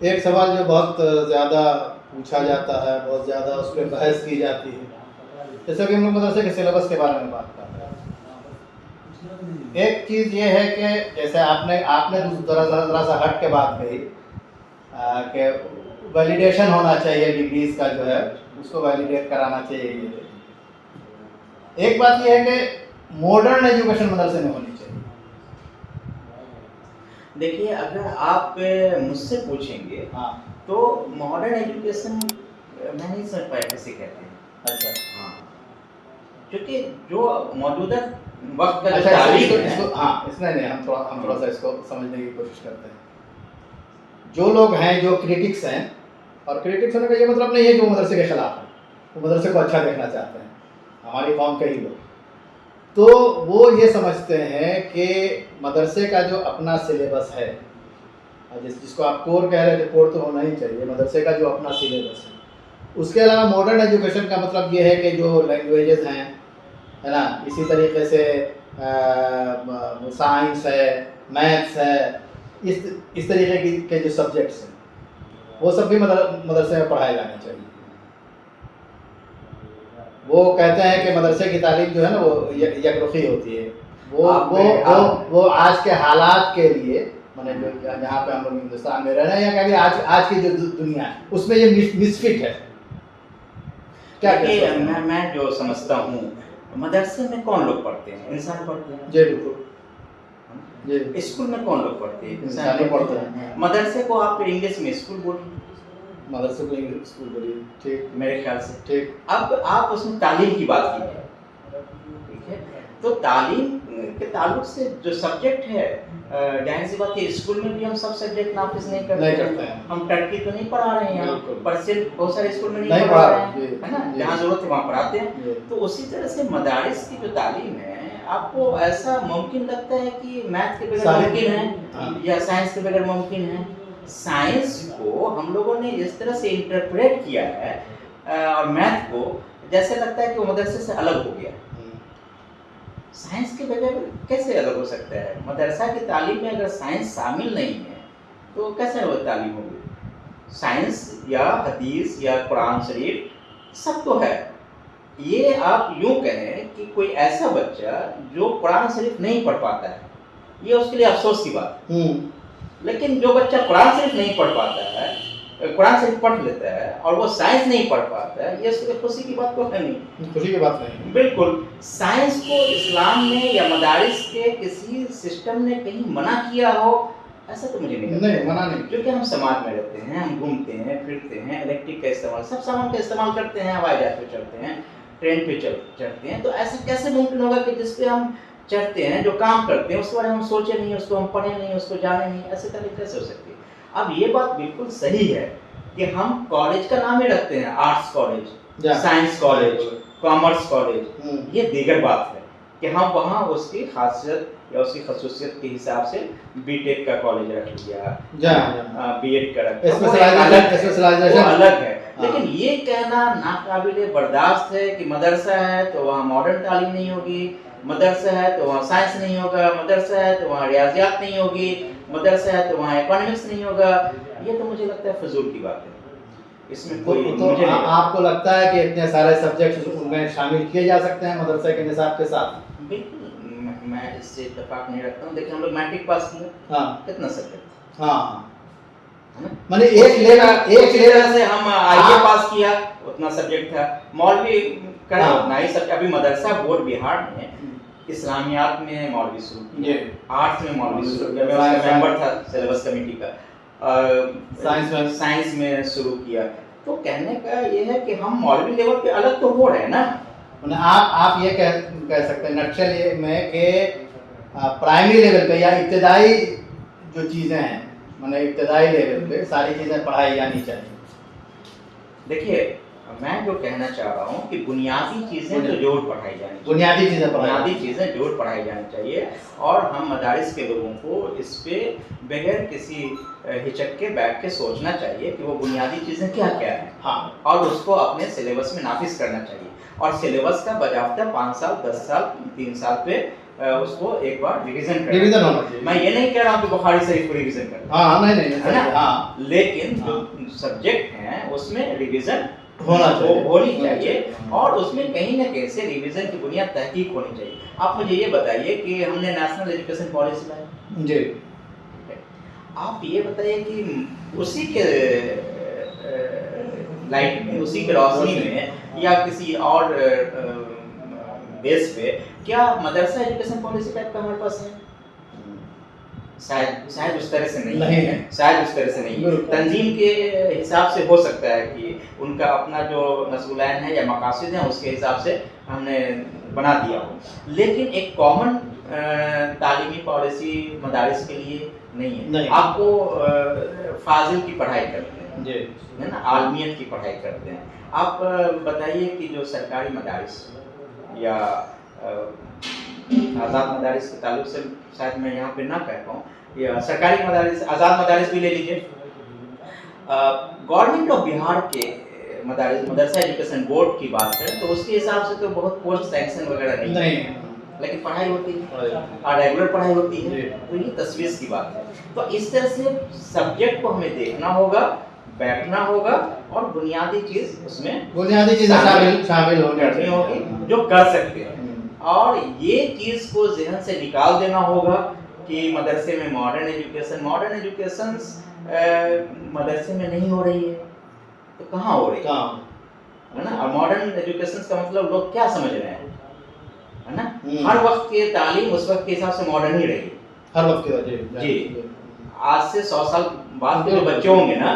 एक सवाल जो बहुत ज़्यादा पूछा जाता है, बहुत ज़्यादा उस पर बहस की जाती है, जैसा कि हम लोग मदरसे के सिलेबस के बारे में बात कर रहे हैं। एक चीज़ ये है कि जैसे आपने आपने ज़रा सा हट के बात कही कि वैलिडेशन होना चाहिए डिग्रीज का, जो है उसको वैलिडेट कराना चाहिए। ये एक बात ये है कि मॉडर्न एजुकेशन मदरसे में होनी चाहिए। देखिए, अगर आप मुझसे पूछेंगे हाँ, तो मॉडर्न एजुकेशन मैं नहीं समझ पाया किसे कहते हैं। अच्छा हाँ, क्योंकि जो मौजूदा वक्त का जो अच्छा, तारीख इसको है, इसको हाँ, इसमें नहीं, हम थोड़ा सा इसको समझने की कोशिश करते हैं। जो लोग हैं, जो क्रिटिक्स हैं, और क्रिटिक्स होने का ये मतलब नहीं है कि वो मदरसे के खिलाफ हैं, वो मदरसे को अच्छा देखना चाहते हैं, हमारी कौम के ही लोग, तो वो ये समझते हैं कि मदरसे का जो अपना सिलेबस है, जिसको आप कोर कह रहे थे, कोर तो होना ही चाहिए, मदरसे का जो अपना सिलेबस है, उसके अलावा मॉडर्न एजुकेशन का मतलब ये है कि जो लैंग्वेजेस हैं, है ना, इसी तरीके से साइंस है, मैथ्स है, इस तरीके के जो सब्जेक्ट्स हैं, वो सब भी मदरसे में पढ़ाए जाने चाहिए। वो कहते हैं कि मदरसे की तालीम जो है ना, वो यकरुखी होती है। वो आज के हालात के लिए, माने जो जहाँ पे हम लोग हिंदुस्तान में रह रहे हैं, या कभी आज की जो दुनिया है, उसमें ये मिसफिट है। क्या देखिए, मैं जो समझता हूँ, मदरसे में कौन लोग पढ़ते हैं? इंसान पढ़ते हैं। जी बिल्कुल। जी, स्कूल में कौन लोग पढ़ते हैं? इंसान ही पढ़ते हैं। मदरसे को आप इंग्लिश में स्कूल बोलिए, मदरसे को इंग्लिश स्कूल बोलिए, ठीक, मेरे ख्याल से। ठीक। अब आप उसमें तालीम की बात कीजिए, ठीक है? तो तालीम के ताल्लुक से जो सब्जेक्ट है, जाहिर सी बात है, स्कूल में भी हम सब सब्जेक्ट नाफिज नहीं करते हैं। हम टर्की तो नहीं पढ़ा रहे हैं, पर्शियन बहुत सारे स्कूल में नहीं पढ़ा रहे हैं, है ना? जहाँ जरूरत है वहाँ पढ़ाते हैं। तो उसी तरह से मदारिस की जो तालीम है, आपको ऐसा मुमकिन लगता है कि मैथ के बगैर मुमकिन है, या साइंस के बगैर मुमकिन है? साइंस को हम लोगों ने इस तरह से इंटरप्रेट किया है, और मैथ को जैसे लगता है कि वो मदरसे से अलग हो गया। साइंस के बगैर कैसे अलग हो सकता है? मदरसा की तालीम में अगर साइंस शामिल नहीं है तो कैसे वो तालीम होगी? साइंस या हदीस या कुरान शरीफ सब तो है। ये आप यूँ कहें कि कोई ऐसा बच्चा जो कुरान शरीफ नहीं पढ़ पाता है, ये उसके लिए अफसोस की बात है। लेकिन जो बच्चा कुरान शरीफ नहीं पढ़ पाता है, कुरान शरीफ पढ़ लेता है, और वो साइंस नहीं पढ़ पाता है, ये उसके लिए खुशी की बात तो है नहीं। खुशी की बात नहीं। बिल्कुल। साइंस को इस्लाम ने या मदारिस के किसी सिस्टम ने कहीं मना किया हो, ऐसा तो मुझे नहीं लगता। नहीं, मना नहीं। क्योंकि हम समाज में रहते हैं, हम घूमते हैं, फिरते हैं, इलेक्ट्रिक का इस्तेमाल, सब सामान का इस्तेमाल करते हैं, हवाई जहाज पे चढ़ते हैं, ट्रेन पे चढ़ते हैं, तो ऐसा कैसे मुमकिन होगा कि जिस पे हम चढ़ते हैं, जो काम करते हैं, उसके बारे में हम सोचे नहीं, उसको हम पढ़े नहीं, उसको जाने नहीं, ऐसे तरीके कैसे हो सकती है? अब ये बात बिल्कुल सही है कि हम कॉलेज का नाम ही रखते हैं, arts college, science college, commerce college, ये दीगर बात है कि हम वहाँ उसकी खासियत या उसकी खसूसियत के हिसाब से बीटेक का कॉलेज रख लिया, बीएड का रख लिया, अलग है। लेकिन ये कहना नाकाबिले बर्दाश्त है कि मदरसा है तो वहाँ मॉडर्न तालीम नहीं होगी, मदरसा है तो वहाँ साइंस नहीं होगा, मदरसा है तो वहाँ रियाजियात नहीं होगी, मदरसा है तो वहाँ इकोनॉमिक्स नहीं होगा। ये तो मुझे लगता है फजूल की बात है। इसमें कोई मुझे आपको लगता है कि इतने सारे सब्जेक्ट्स उनमें शामिल किए जा सकते हैं मदरसे के निसाब के साथ? बिल्कुल, मैं इससे इत्तेफाक नहीं रखता हूँ। देखिए, हम लोग मैट्रिक पास किए, कितना सब्जेक्ट, माने एक लेवल से हम आईए पास किया, उतना सब्जेक्ट था। मौलवी का उतना ही सब्जेक्ट। अभी मदरसा बोर्ड बिहार में इस्लामियात में मौलवी शुरू किया, आर्ट्स में मौलवी शुरू किया, मैं उसका मेंबर था सिलेबस कमेटी का, साइंस में शुरू किया। तो कहने का ये है कि हम मौलवी लेवल पे अलग तो हो रहे हैं ना। आप ये कह सकते हैं नक्शल में कि प्राइमरी लेवल पे या इब्तदाई जो चीज़ें हैं, माने इब्तदाई लेवल पे सारी चीज़ें पढ़ाई जानी चाहिए। देखिए, मैं जो कहना चाह रहा हूँ कि बुनियादी चीज़ें तो जरूर पढ़ाई जानी चाहिए, बुनियादी चीज़ें जरूर पढ़ाई जानी चाहिए, और हम मदारिस के लोगों को इस पे बगैर किसी हिचक के बैठ के सोचना चाहिए कि वो बुनियादी चीज़ें क्या क्या हैं। हाँ, और उसको अपने सिलेबस में नाफिज करना चाहिए, और सिलेबस का बाकायदा 5 साल, 10 साल, 3 साल पे उसको एक बार रिवीजन करना रिवीजन होना चाहिए। मैं ये नहीं कह रहा हूँ कि बुखारी शरीफ को रिवीजन करना, हाँ नहीं है ना? हाँ लेकिन जो सब्जेक्ट हैं उसमें रिवीजन होना चाहिए, होनी चाहिए और उसमें कहीं ना कहीं से रिवीजन की बुनियाद तहकीक होनी चाहिए। आप मुझे ये बताइए कि हमने नेशनल एजुकेशन पॉलिसी लाई जी। आप ये बताइए कि उसी के लाइट में, उसी के रोशनी में या किसी और बेस पे क्या मदरसा एजुकेशन पॉलिसी टाइप का हमारे पास है? शायद उस तरह से नहीं है, शायद उस तरह से नहीं है। तंजीम के हिसाब से हो सकता है कि उनका अपना जो नस्लैन है या मकासद है उसके हिसाब से हमने बना दिया हो, लेकिन एक कॉमन तालीमी पॉलिसी मदारिस के लिए नहीं है। आपको फाजिल की पढ़ाई करते हैं जी, है ना, आलमियत की पढ़ाई करते हैं। आप बताइए कि जो सरकारी मदारिस या आज़ाद मदारिस के ताल्लुक से शायद मैं यहाँ पे ना कह पाऊँ, या सरकारी मदारिस, आज़ाद मदारिस भी ले लीजिए, गवर्नमेंट ऑफ बिहार के मदारिस, मदरसा एजुकेशन बोर्ड की बात करें तो उसके हिसाब से तो बहुत पोस्ट सैंक्शन वगैरह नहीं है, लेकिन पढ़ाई होती है और रेगुलर पढ़ाई होती है, तो ये तस्वीर की बात है। तो इस तरह से सब्जेक्ट को हमें देखना होगा, बैठना होगा और बुनियादी चीज उसमें बुनियादी चीजें शामिल करनी होगी जो कर सकते हैं, और ये चीज को जहन से निकाल देना होगा कि मदरसे में मॉडर्न एजुकेशन मदरसे में नहीं हो रही है तो कहाँ हो रही है ना? और मॉडर्न एजुकेशन का मतलब लोग क्या समझ रहे हैं, है ना? हर वक्त की तालीम उस वक्त के हिसाब से मॉडर्न ही रही, हर वक्त की जी। आज से 100 साल बाद के जो बच्चे होंगे ना,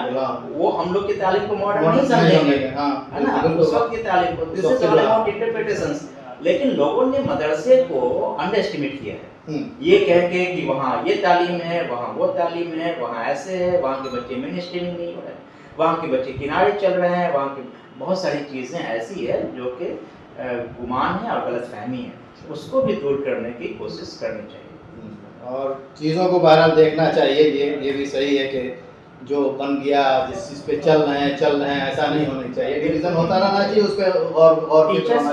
वो हम लोग की तालीम को मॉडर्न नहीं समझेंगे, है ना? उस वक्त की तालीम को, this is all about interpretations. लेकिन लोगों ने मदरसे को अंडर एस्टिमेट किया है, ये कह के कि वहाँ ये तालीम है, वहाँ वो तालीम है, वहाँ ऐसे है, वहाँ के बच्चे मेन स्ट्रीमिंग नहीं हो रहे हैं, वहाँ के बच्चे किनारे चल रहे हैं, वहाँ की बहुत सारी चीज़ें ऐसी है जो कि गुमान है और गलतफहमी है, उसको भी दूर करने की कोशिश करनी चाहिए और चीज़ों को बहरहाल देखना चाहिए। ये भी सही है कि जो बन गया जिस चीज़ पे चल रहे हैं ऐसा नहीं होना चाहिए, डिवीजन होता रहना चाहिए उस पे, और टीचर्स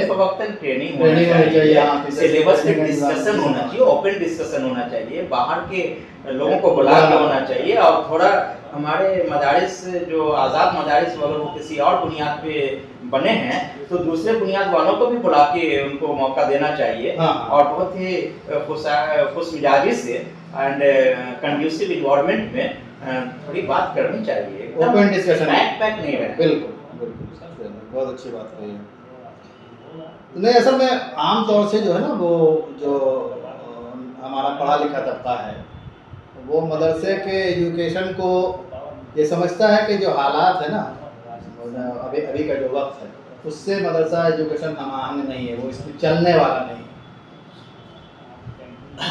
का वक्तन ट्रेनिंग होनी चाहिए, सिलेबस पे डिस्कशन होना चाहिए, ओपन डिस्कशन होना चाहिए, बाहर के लोगों को बुला के होना चाहिए, और थोड़ा हमारे मदारिस जो आज़ाद मदारिस वालों को किसी और बुनियाद पे बने हैं तो दूसरे बुनियाद वालों को भी बुला के उनको मौका देना चाहिए, और बहुत ही खुश मिजाजी से एंड कंड्यूसिव इन्वायरमेंट में थोड़ी बात करनी चाहिए, ओपन डिस्कशन, पैक नहीं रहे। बिल्कुल, बहुत अच्छी बात कही है। नहीं, असल में आम तौर से जो है ना, वो जो हमारा पढ़ा लिखा तबका है वो मदरसे के एजुकेशन को ये समझता है कि जो हालात है ना अभी का जो वक्त है उससे मदरसा एजुकेशन हमाहंग नहीं है, वो इसमें चलने वाला नहीं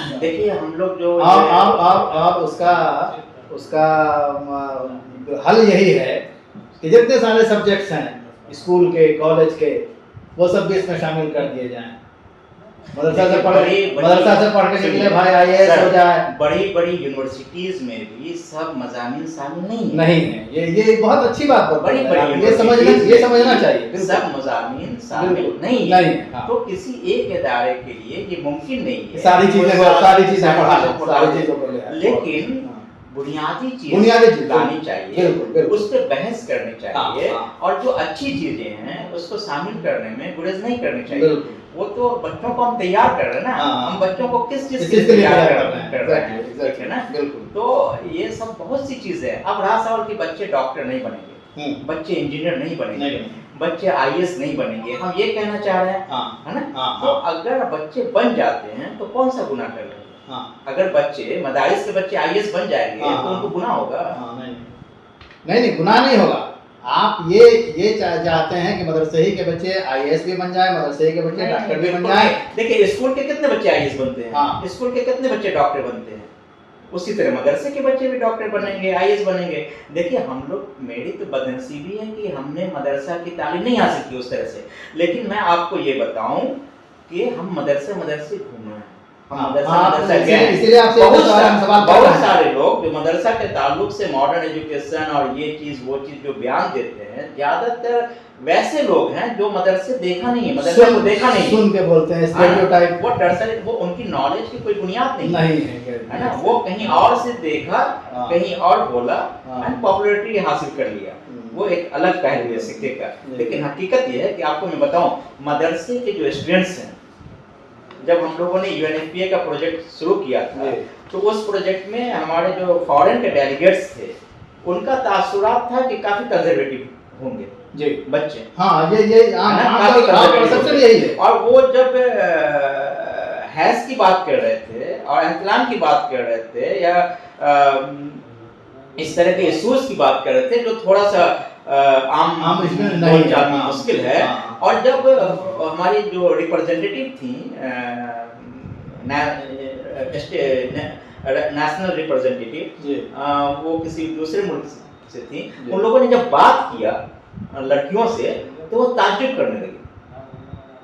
है। देखिए हम लोग जो आप उसका हल यही है कि जितने सारे सब्जेक्ट्स हैं स्कूल के, कॉलेज के, वो सब भी इसमें शामिल कर दिए जाएं। मदरसा से पढ़ के निकले भाई आईएएस हो जाए। बड़ी यूनिवर्सिटीज में भी सब मज़ामीन शामिल नहीं है। ये बहुत अच्छी बात है, बड़ी ये समझना चाहिए। सब मज़ामीन शामिल नहीं है, तो किसी एक इदारे के लिए ये मुमकिन नहीं है सारी चीजें पढ़ा, लेकिन बुनियादी चीज लानी चाहिए, उस पर बहस करनी चाहिए, और जो अच्छी चीजें हैं उसको शामिल करने में गुरेज नहीं करनी चाहिए। वो तो बच्चों को हम तैयार कर रहे हैं ना, हम बच्चों को किस चीज के लिए तैयार कर रहे हैं, ठीक है ना? तो ये सब बहुत सी चीजें हैं। अब रहा सवाल कि बच्चे डॉक्टर नहीं बनेंगे, बच्चे इंजीनियर नहीं बनेंगे, बच्चे आईएएस नहीं बनेंगे, हम ये कहना चाह रहे हैं, है ना? तो अगर बच्चे बन जाते हैं तो कौन सा गुनाह कर रहे हैं? अगर बच्चे मदारिस के बच्चे आईएएस बन जाएंगे तो उनको गुनाह होगा? नहीं, गुनाह नहीं होगा। आप ये चाहते हैं कि मदरसे ही के बच्चे आईएएस भी बन जाए, मदरसे ही के बच्चे डॉक्टर भी बन जाए। देखिए स्कूल के कितने बच्चे आईएएस बनते हैं, स्कूल के कितने बच्चे डॉक्टर बनते हैं, उसी तरह मदरसे के बच्चे भी डॉक्टर बनेंगे, आईएएस बनेंगे। देखिए हम लोग, मेरी तो बदनसीबी है कि हमने मदरसा की तालीम नहीं हासिल की उस तरह से, लेकिन मैं आपको ये बताऊं कि हम मदरसे घूमे हैं, हम हाँ, मदरसा हाँ, मदरसा इसीलिए- गए हैं। इसीलिए आपसे बहुत ये सवाल कर बहुत रहे हैं। सारे लोग जो मदरसा के ताल्लुक से मॉडर्न एजुकेशन और ये चीज वो चीज जो बयान देते हैं, ज्यादातर वैसे लोग हैं जो मदरसे देखा नहीं है, मदरसा को देखा नहीं है। सुन के बोलते हैं, हाँ, स्टेरियोटाइप वो टर्सरी, वो उनकी नॉलेज की कोई बुनियाद नहीं है, नहीं है ना। वो कहीं और से देखा, हाँ। कहीं और बोला हाँ। एंड पॉपुलैरिटी हासिल कर लिया। वो एक अलग पहलू है सिक्के का। लेकिन हकीकत ये है कि आपको मैं बताऊं, मदरसे के जो स्टूडेंट्स हैं, जब हम लोगों ने यूएनएफपीए का प्रोजेक्ट शुरू किया था, तो उस प्रोजेक्ट में हमारे जो फॉरेन के डेलीगेट्स थे, उनका तासुरात था कि काफी कंजर्वेटिव होंगे जी बच्चे। हाँ, ये है ना, काफी conservative परसेप्शन होंगे। यही है। और वो जब हैज की बात कर रहे थे और एहतलाम की बात कर रहे थे, या इस तरह के इशूज की बात कर रहे थे जो थोड़ा सा आम इसमें नहीं बोलचाल में हाँ, मुश्किल है। हाँ। और जब हमारी जो रिप्रेजेंटेटिव थी, नेशनल रिप्रेजेंटेटिव, जी वो किसी दूसरे मुल्क से थी, उन लोगों ने जब बात किया लड़कियों से, तो वो ताज्जुब करने लगे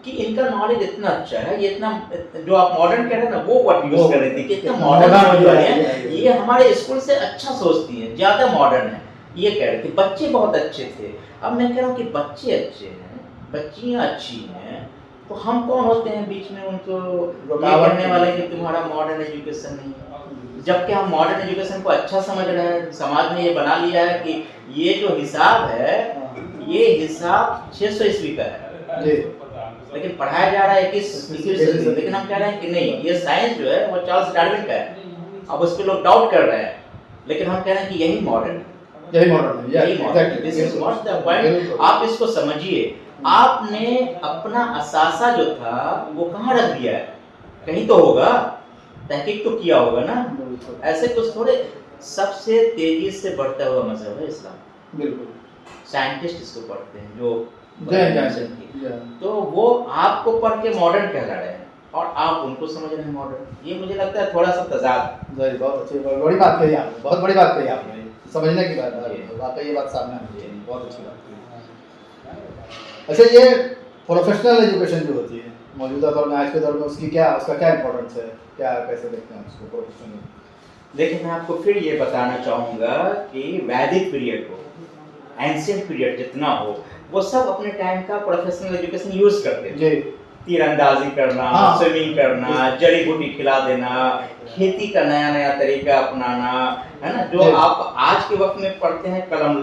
कि इनका नॉलेज इतना अच्छा है, ये इतना जो आप मॉडर्न कह रहे हैं ना, वो वर्ड यूज कर रही थी कि इतना मॉडर्न समझ रहे हैं, ये हमारे स्कूल से अच्छा सोचती है, ज्यादा मॉडर्न है, ये कह रहे थे। बच्चे बहुत अच्छे थे। अब मैं कह रहा हूँ कि बच्चे अच्छे हैं, बच्चियाँ अच्छी हैं, तो हम कौन होते हैं बीच में उनको ये कहने वाले कि तुम्हारा मॉडर्न एजुकेशन नहीं है। जबकि हम मॉडर्न एजुकेशन को अच्छा समझ रहे हैं, समाज ने ये बना लिया है कि ये जो हिसाब है, ये हिसाब 600 ईस्वी का है, जी लेकिन पढ़ाया जा रहा है 21वीं सदी। लेकिन हम कह रहे हैं कि नहीं, ये साइंस जो है वो चार्ल्स डार्विन का है। अब उस पर लोग डाउट कर रहे हैं, लेकिन हम कह रहे हैं कि यही मॉडर्न है, यही मॉडल है, यही modern. This is what the point. आप इसको समझिए, आपने अपना असासा जो था वो कहाँ रख दिया है? कहीं तो होगा, तहकीक तो किया होगा ना। ऐसे कुछ थोड़े, सबसे तेजी से बढ़ता हुआ मजहब है इस्लाम। बिल्कुल साइंटिस्ट इसको पढ़ते हैं जो जय तो वो आपको पढ़ के मॉडर्न कहला रहे हैं और आप उनको समझ रहे हैं मॉडर्न। ये मुझे लगता है थोड़ा सा तजाद। बहुत अच्छी बड़ी बात कही आपने, बहुत बड़ी बात कही आपने, समझने की बात है, वाकई ये बात सामने आनी चाहिए, बहुत अच्छी बात कही। अच्छा, ये प्रोफेशनल एजुकेशन जो होती है मौजूदा दौर में, आज के दौर में, उसका क्या इम्पोर्टेंस है, क्या कैसे देखते हैं उसको प्रोफेशनल? देखिए, मैं आपको फिर ये बताना चाहूँगा कि वैदिक पीरियड हो, एंशिएंट पीरियड जितना हो, वो सब अपने टाइम का प्रोफेशनल एजुकेशन यूज करते थे। जी तीरंदाजी करना, हाँ। स्विमिंग करना, जड़ी बूटी खिला देना, खेती का नया नया तरीका अपनाना, है ना, जो आप आज के वक्त में पढ़ते हैं, कलम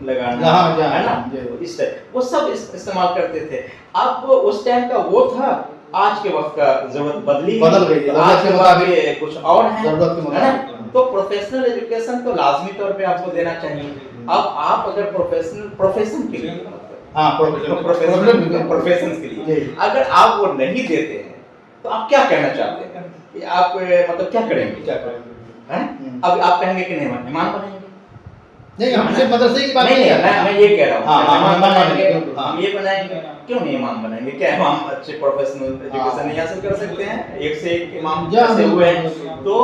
लगाना, है ना, इस तरह वो सब इस्तेमाल करते थे। अब उस टाइम का वो था, आज के वक्त का जरूरत बदल गई, आज के मुताबिक कुछ और है, है ना। तो प्रोफेशनल एजुकेशन तो लाजमी तौर पे आपको देना चाहिए। अब आप अगर प्रोफेशन के लिए, प्रोफेशन के लिए अगर आप वो नहीं देते हैं, तो आप क्या कहना चाहते हैं कि आप मतलब क्या करेंगे? अब आप कहेंगे कि नहीं, मेहमान बनेंगे। नहीं, हम सिर्फ मदरसे की बात नहीं, मैं ये कह रहा हूँ, मेहमान बनाएंगे, हम ये बनाएंगे, क्यों नहीं इमाम बनाएंगे? क्या इमाम अच्छे प्रोफेशनल एजुकेशन नहीं हासिल कर सकते हैं? एक से एक इमाम जैसे हुए हैं। तो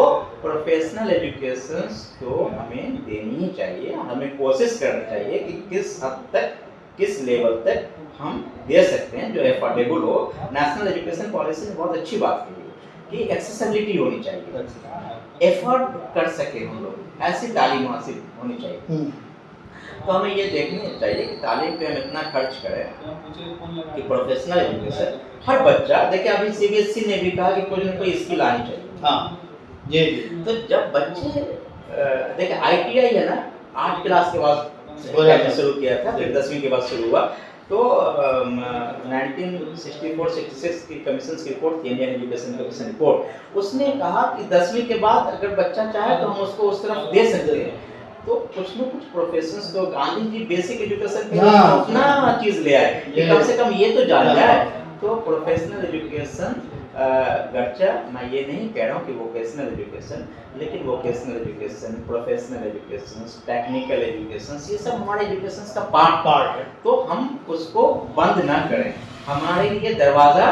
प्रोफेशनल एजुकेशन तो हमें देनी ही चाहिए, हमें कोशिश करनी चाहिए कि किस हद तक, किस लेवल तक हम दे सकते हैं जो एफोर्डेबल हो। नेशनल एजुकेशन पॉलिसी ने बहुत अच्छी बात की कि एक्सेसिबिलिटी होनी चाहिए, एफर्ट कर सके हम लोग, ऐसी तालीम हासिल होनी चाहिए। तो हमें ये देखना चाहिए कि तालीम पे हम इतना खर्च करें कि प्रोफेशनल एजुकेशन हर बच्चा देखिए। अभी सीबीएसई ने भी कहा कि कोई ना कोई स्किल आनी चाहिए। तो जब बच्चे देखिए, आईटीआई है ना, 8 क्लास के बाद शुरू किया था, फिर 10वीं के बाद शुरू हुआ। तो 1964-66 की कमीशन की रिपोर्ट थी, इंडियन एजुकेशन कमीशन रिपोर्ट, उसने कहा कि 10वीं के बाद अगर बच्चा चाहे तो हम उसको उस तरफ दे सकते हैं। तो कुछ न कुछ प्रोफेशंस, तो गांधी जी बेसिक एजुकेशन के लिए उतना चीज ले आए कि कम से कम ये तो जान जाए। तो प्रोफेशनल एजुकेशन, गच्चा मैं ये नहीं कह रहा हूँ कि वोकेशनल एजुकेशन, लेकिन vocational education, professional education, technical education, ये सब हमारे एजुकेशन का पार्ट है। तो हम उसको बंद ना करें, हमारे लिए दरवाजा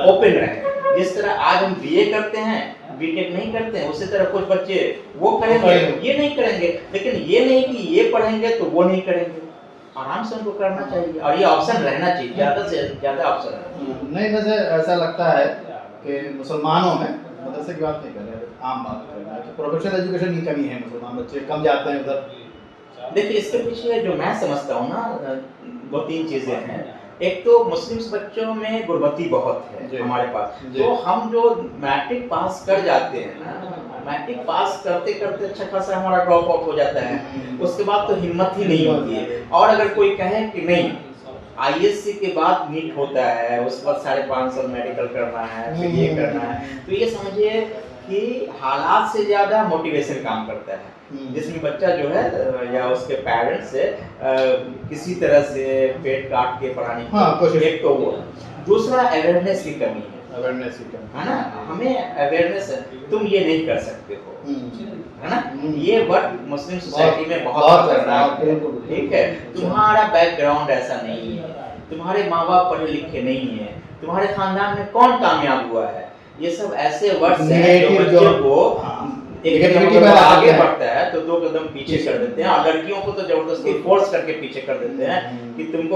ओपन रहे। जिस तरह आज हम बीए करते हैं, बीटेक नहीं करते हैं, उसी तरह कुछ बच्चे वो करेंगे, ये नहीं करेंगे। लेकिन ये नहीं कि ये पढ़ेंगे तो वो नहीं करेंगे, आराम से उनको करना चाहिए और ये ऑप्शन रहना चाहिए, ज़्यादा से ज़्यादा ऑप्शन। नहीं, वैसे ऐसा लगता है कि मुसलमानों में, मदरसे की बात नहीं कर रहे हैं, आम बात कर रहे हैं, तो प्रोफेशनल एजुकेशन की कमी है, मुसलमान बच्चे कम जाते हैं उधर। देखिए इसके पीछे जो मैं समझता हूँ ना, दो तीन चीजें हैं। एक तो मुस्लिम्स बच्चों में गुर्बती बहुत जी। है हमारे पास, जी। तो हम जो मैट्रिक पास कर जाते हैं ना, मैट्रिक पास करते करते अच्छा खासा हमारा ड्रॉप आउट हो जाता है, उसके बाद तो हिम्मत ही नहीं होती है। और अगर कोई कहे कि नहीं आईएससी के बाद नीट होता है, उसके बाद 5.5 साल मेडिकल करना है, फिर ये करना है, तो ये समझिए कि हालात से ज्यादा मोटिवेशन काम करता है, जिसमें बच्चा जो है या उसके पेरेंट्स से किसी तरह से पेट काट के पढ़ाने की हाँ, कोशिश। एक तो वो, दूसरा अवेयरनेस की कमी है, अवेयरनेस की कमी है ना। हमें अवेयरनेस है, तुम ये नहीं कर सकते हो, है ना। ये वर्ड मुस्लिम सोसाइटी में बहुत खतरनाक है, ठीक है। तुम्हारा बैकग्राउंड ऐसा नहीं है, तुम्हारे माँ बाप पढ़े लिखे नहीं है, तुम्हारे खानदान में कौन कामयाब हुआ है, ये सब ऐसे वर्ड्स हैं जो बच्चों को एक कदम आगे बढ़ता है तो 2 कदम पीछे कर देते हैं, और लड़कियों को तो जबरदस्ती फोर्स करके पीछे कर देते हैं कि तुम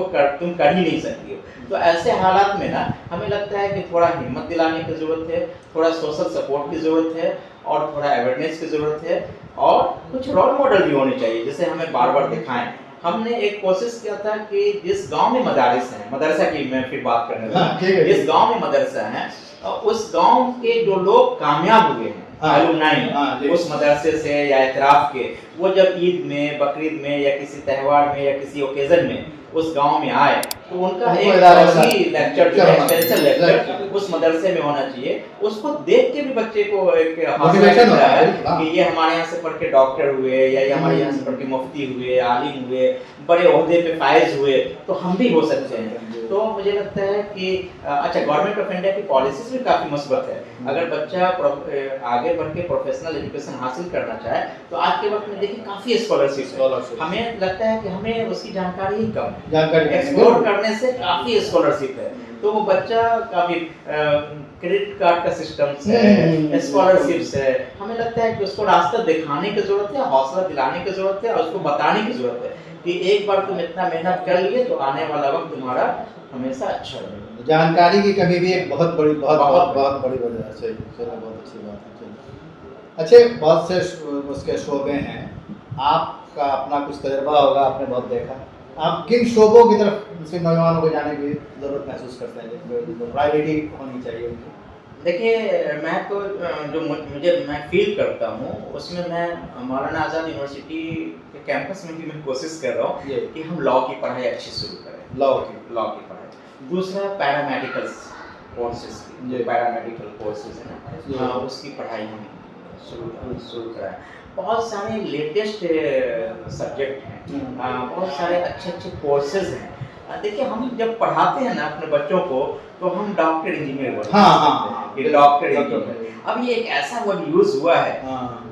कर ही नहीं सकती हो। तो ऐसे हालात में ना हमें लगता है कि थोड़ा हिम्मत दिलाने की जरूरत है, थोड़ा सोशल सपोर्ट की जरूरत है, और थोड़ा अवेयरनेस की जरूरत है, और कुछ रोल मॉडल भी होने चाहिए जिसे हमें बार बार दिखाएं। हमने एक कोशिश किया था कि जिस गांव में मदारिस हैं, मदरसा की मैं फिर बात करने लगा, जिस गांव में मदरसा है उस गांव के जो लोग कामयाब हुए हैं, एलुमनाई उस मदरसे से या इतराफ के, वो जब ईद में, बकरीद में या किसी त्यौहार में या किसी ओकेजन में उस गांव में आए, तो उनका एक लेक्चर जो है, एक्सटेंशन लेक्चर उस मदरसे में होना चाहिए। उसको देख के भी बच्चे को एक मोटिवेशन होता है कि ये हमारे यहाँ से पढ़ के डॉक्टर हुए, या ये हमारे यहाँ से पढ़ के मुफ्ती हुए, आलिम हुए, बड़े ओहदे पे फायज हुए, तो हम भी हो सकते हैं। तो मुझे लगता है कि अच्छा, गवर्नमेंट ऑफ इंडिया की पॉलिसीज भी काफी मस्बत है। अगर बच्चा आगे बढ़ के प्रोफेशनल एजुकेशन हासिल करना चाहे तो आज के वक्त में देखिए काफी स्कॉलरशिप है। हमें लगता है कि हमें उसकी जानकारी ही कम है, एक्सप्लोर करने से काफी स्कॉलरशिप है। तो वो बच्चा काफी क्रेडिट कार्ड का सिस्टम है, स्कॉलरशिप है, हमें लगता है कि उसको रास्ता दिखाने की जरूरत है, हौसला दिलाने की जरूरत है, और उसको बताने की जरूरत है कि एक बार तुम इतना मेहनत कर लिए तो आने वाला वक्त तुम्हारा हमेशा अच्छा रहेगा। जानकारी की कमी भी एक बहुत बड़ी वजह है। चलिए, बहुत अच्छी बात है। अच्छे, बहुत से उसके शोबे हैं, आपका अपना कुछ तजुर्बा होगा, आपने बहुत देखा, आप किन शोबों की तरफ मुस्लिम नौजवानों को जाने की जरूरत महसूस करते हैं, जो प्रायोरिटी होनी चाहिए उनकी? देखिए मैं तो जो मैं फील करता हूँ उसमें मैं मौलाना आज़ाद यूनिवर्सिटी के कैंपस में भी मैं कोशिश कर रहा हूँ कि हम लॉ की पढ़ाई अच्छी शुरू करें, लॉ की पढ़ाई। दूसरा पैरामेडिकल कोर्सेज की, पैरामेडिकल कोर्सेज है ना, उसकी पढ़ाई हम शुरू कराएं। बहुत सारे लेटेस्ट सब्जेक्ट हैं, बहुत सारे अच्छे कोर्सेज हैं। देखिए हम जब पढ़ाते हैं ना अपने बच्चों को, तो हम डॉक्टर इंजीनियर बोलते हैं, डॉक्टर इंजीनियर। अब ये एक ऐसा वर्ड यूज हुआ है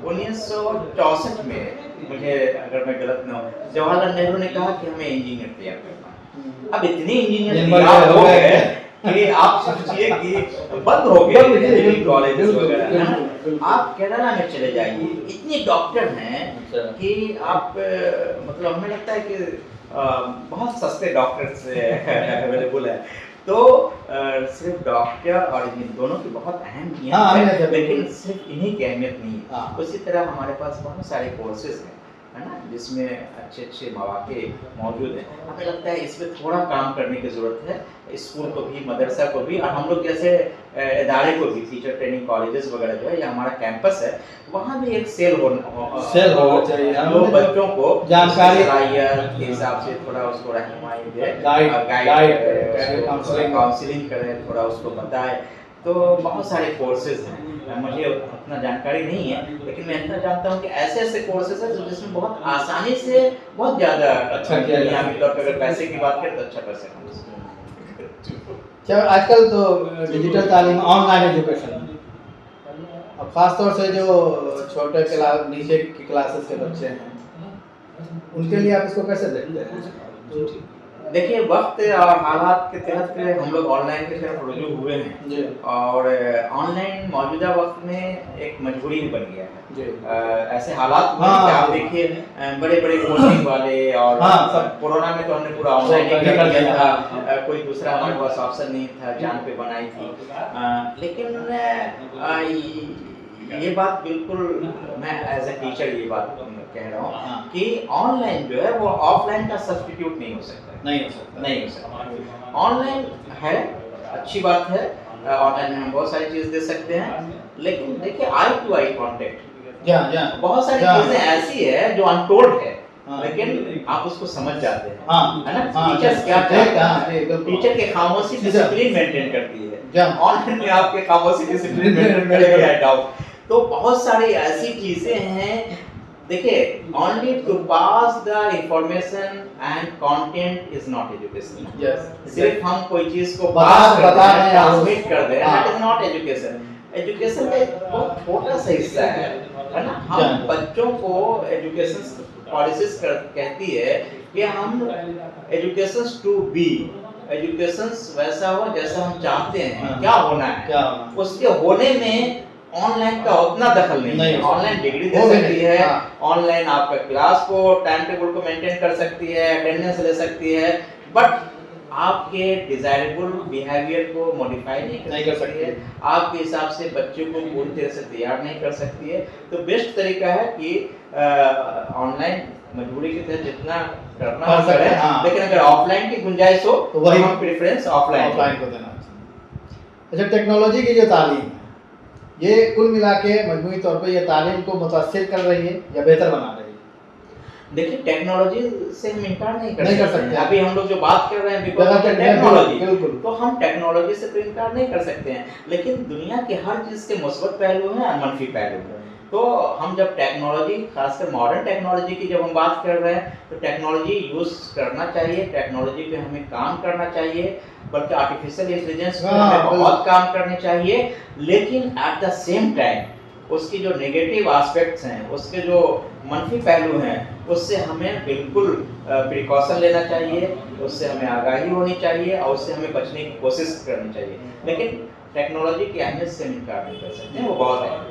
1964 में, मुझे अगर मैं गलत ना हूँ, जवाहरलाल नेहरू ने कहा कि हमें इंजीनियर तैयार करना। अब इतने इंजीनियर तैयार हो गए कि आप सोचिए कि बंद हो गए इंजीनियरिंग कॉलेजेस वगैरह। आप केरला में चले जाइए, इतने डॉक्टर हैं कि आप मतलब हमें लगता है कि बहुत सस्ते डॉक्टर्स अवेलेबल है। तो सिर्फ डॉक्टर और इंजीनियर दोनों की बहुत अहम है, लेकिन सिर्फ इन्हीं की अहमियत नहीं है। उसी तरह हमारे पास बहुत सारे कोर्सेज हैं, है ना, जिसमें अच्छे मौके मौजूद हैं। हमें लगता है इसमें थोड़ा काम करने की ज़रूरत है, स्कूल को भी, मदरसा को भी, और हम लोग जैसे इदारे को भी, टीचर ट्रेनिंग कॉलेजेस वगैरह जो है, या हमारा कैंपस है, वहाँ भी एक सेल होना चाहिए, जो बच्चों को जानकारी के हिसाब से थोड़ा उसको रहनुमाई दे, गाइड काउंसलिंग करे, थोड़ा उसको बताए। तो बहुत सारे कोर्सेज हैं, मुझे उतना जानकारी नहीं है, लेकिन मैं इतना जानता हूँ कि ऐसे कोर्सेज हैं जिसमें बहुत आसानी से बहुत ज़्यादा अच्छा किया जाता है। अगर पैसे की बात करें तो अच्छा पैसे अच्छा, आजकल तो डिजिटल तालीम, ऑनलाइन एजुकेशन, अब खासतौर से जो छोटे क्लास, नीचे की क्लासेस के बच्चे हैं, उनके लिए आप इसको कैसे देखते हैं? देखिए वक्त और हालात के तहत हम लोग ऑनलाइन की तरफ रुजू हुए हैं जी और ऑनलाइन मौजूदा वक्त में एक मजबूरी भी बन गया है। जी ऐसे हालात हुए हाँ, कि आप जी। देखिए बड़े-बड़े कोचिंग वाले और हाँ, सब कोरोना में तो हमने पूरा ऑनलाइन ही करके कर कर दिया दिया, था। हाँ। कोई दूसरा हमारे पास ऑप्शन नहीं था, जान पे बनाई थी। लेकिन ये बात बिल्कुल मैं एज़ अ टीचर ये बात कह रहा हूँ हाँ। कि ऑनलाइन जो है वो ऑफलाइन का सब्स्टिट्यूट नहीं हो सकता है। नहीं हो सकता नहीं हो सकता। ऑनलाइन है, अच्छी बात है। ऑनलाइन में हम बहुत सारी चीज़ दे सकते हैं, लेकिन देखिए आई टू आई कॉन्टैक्ट जा जा बहुत सारी जा। चीज़ें ऐसी है जो अनटोल्ड है, हाँ। लेकिन आप उसको समझ जाते हैं। हाँ, है ना? हाँ, टीचर्स क्या जी, चाहते हाँ, हैं? जी, बिल्कुल। टीचर के खामोशी जी, डिसिप्लिन मेंटेन करती है। जा। ऑनलाइन में आपके खामोशी डिसिप्लिन मेंटेन करेगी आई डाउट। तो बहुत सारी ऐसी चीज़ें हैं, देखिए only to pass the information and content is not education. Yes, सिर्फ हम कोई चीज़ को बता पास कर बता दें, रहे हैं, ट्रांसमिट कर दें, हाँ। that is not education. Education का एक बहुत छोटा सा हिस्सा है ना? हम जान। बच्चों को एजुकेशन पॉलिसीज कहती है कि हम एजुकेशन टू बी, एजुकेशन वैसा हो जैसा हम चाहते हैं, हाँ। क्या होना है, क्या होना? उसके होने में ऑनलाइन का उतना दखल नहीं नहीं है। हो सकता। ऑनलाइन डिग्री दे वो भी सकती नहीं, है, हाँ। ऑनलाइन आपका क्लास को टाइम टेबल को मेंटेन कर सकती है, अटेंडेंस ले सकती है, बट आपके डिजायरेबल बिहेवियर को मॉडिफाई नहीं कर सकती है, आपके हिसाब से बच्चे को पूरी तरह से तैयार नहीं कर सकती है। तो बेस्ट तरीका है कि ऑनलाइन मजबूरी के तहत जितना करना कर हम सकते करें, हैं, हाँ। लेकिन अगर ऑफलाइन की गुंजाइश हो तो वही हम प्रेफरेंस ऑफलाइन ऑफलाइन को देना चाहिए। अच्छा, टेक्नोलॉजी की जो तालीम है, ये कुल मिला के मजमूई तौर पे ये तालीम को मुतासिर कर रही है या बेहतर बना रही है? देखिए टेक्नोलॉजी से हम इनकार नहीं कर नहीं कर सकते सकते। हैं। अभी हम लोग जो बात कर रहे हैं बिकॉज बगैर ऑफ टेक्नोलॉजी, टेक्नोलॉजी, बिल्कुल। तो हम टेक्नोलॉजी से तो इनकार नहीं कर सकते हैं, लेकिन दुनिया के हर चीज के मुस्बत पहलू हैं और मनफी पहलू हैं। तो हम जब टेक्नोलॉजी, खासकर मॉडर्न टेक्नोलॉजी की जब हम बात कर रहे हैं, तो टेक्नोलॉजी यूज करना चाहिए, टेक्नोलॉजी पे हमें काम करना चाहिए, बल्कि आर्टिफिशियल इंटेलिजेंस पे हाँ, हमें बिल्कुल। बहुत काम करने चाहिए, लेकिन एट द सेम टाइम उसकी जो नेगेटिव एस्पेक्ट्स हैं, उसके जो मनफी पहलू हैं, उससे हमें बिल्कुल प्रिकॉशन लेना चाहिए, उससे हमें आगाही होनी चाहिए और उससे हमें बचने की कोशिश करनी चाहिए। लेकिन टेक्नोलॉजी की अहमियत से हम इनकार नहीं कर सकते, वो बहुत है।